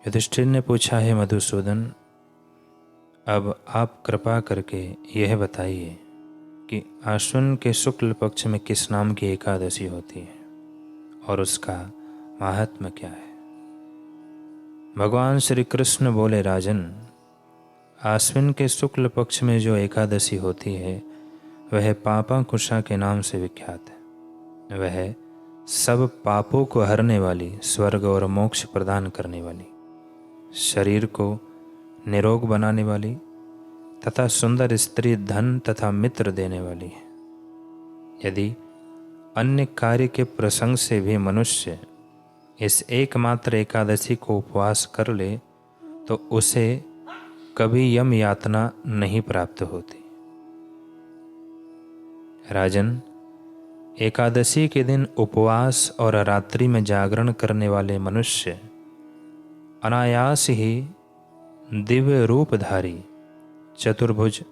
युधिष्ठिर ने पूछा, है मधुसूदन, अब आप कृपा करके यह बताइए कि आश्विन के शुक्ल पक्ष में किस नाम की एकादशी होती है और उसका महात्म्य क्या है। भगवान श्री कृष्ण बोले, राजन, आश्विन के शुक्ल पक्ष में जो एकादशी होती है वह पापांकुशा के नाम से विख्यात है। वह सब पापों को हरने वाली, स्वर्ग और मोक्ष प्रदान करने वाली, शरीर को निरोग बनाने वाली तथा सुंदर स्त्री, धन तथा मित्र देने वाली है। यदि अन्य कार्य के प्रसंग से भी मनुष्य इस एकमात्र एकादशी को उपवास कर ले तो उसे कभी यम यातना नहीं प्राप्त होती। राजन, एकादशी के दिन उपवास और रात्रि में जागरण करने वाले मनुष्य अनायास ही दिव्य रूपधारी, चतुर्भुज,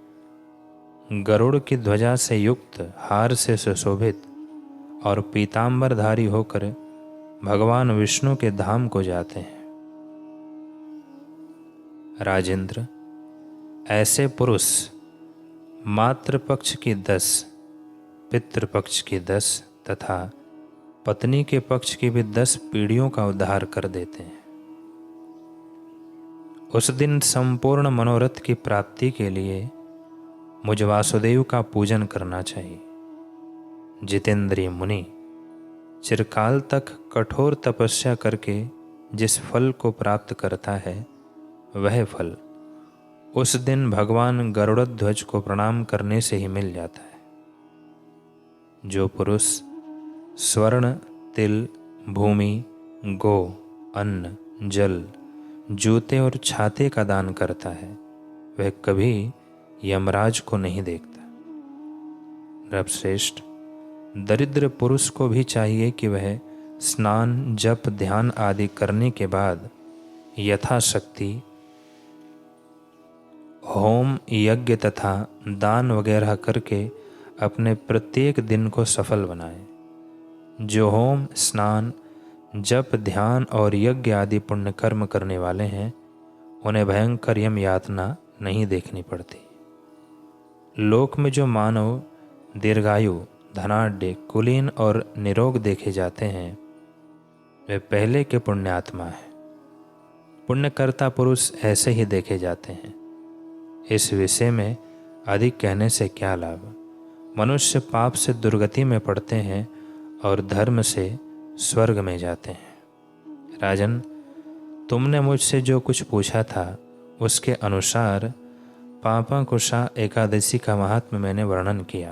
गरुड़ की ध्वजा से युक्त, हार से सुशोभित और पीतांबरधारी होकर भगवान विष्णु के धाम को जाते हैं। राजेंद्र, ऐसे पुरुष मातृपक्ष की 10, पितृपक्ष की 10 तथा पत्नी के पक्ष की भी 10 पीढ़ियों का उद्धार कर देते हैं। उस दिन संपूर्ण मनोरथ की प्राप्ति के लिए मुझ वासुदेव का पूजन करना चाहिए। जितेंद्रिय मुनि चिरकाल तक कठोर तपस्या करके जिस फल को प्राप्त करता है वह फल उस दिन भगवान गरुड़ध्वज को प्रणाम करने से ही मिल जाता है। जो पुरुष स्वर्ण, तिल, भूमि, गो, अन्न, जल, जूते और छाते का दान करता है वह कभी यमराज को नहीं देखता। नृपश्रेष्ठ, दरिद्र पुरुष को भी चाहिए कि वह स्नान, जप, ध्यान आदि करने के बाद यथाशक्ति होम, यज्ञ तथा दान वगैरह करके अपने प्रत्येक दिन को सफल बनाए। जो होम, स्नान, जप, ध्यान और यज्ञ आदि पुण्य कर्म करने वाले हैं उन्हें भयंकर यम यातना नहीं देखनी पड़ती। लोक में जो मानव दीर्घायु, धनाढ्य, कुलीन और निरोग देखे जाते हैं वे पहले के पुण्यात्मा हैं। पुण्यकर्ता पुरुष ऐसे ही देखे जाते हैं। इस विषय में अधिक कहने से क्या लाभ। मनुष्य पाप से दुर्गति में पड़ते हैं और धर्म से स्वर्ग में जाते हैं। राजन, तुमने मुझसे जो कुछ पूछा था उसके अनुसार पापांकुशा एकादशी का महात्म्य मैंने वर्णन किया।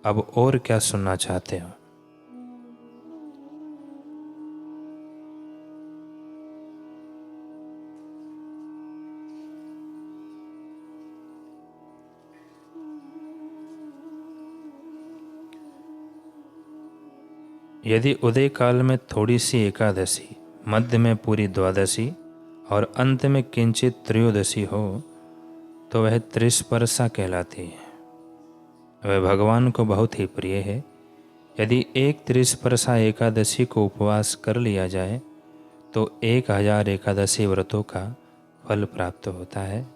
अब और क्या सुनना चाहते हो? यदि उदय काल में थोड़ी सी एकादशी, मध्य में पूरी द्वादशी और अंत में किंचित त्रयोदशी हो तो वह त्रिस्पर्शा कहलाती है। वह भगवान को बहुत ही प्रिय है। यदि एक त्रिस्पर्शा एकादशी को उपवास कर लिया जाए तो 1000 एकादशी व्रतों का फल प्राप्त होता है।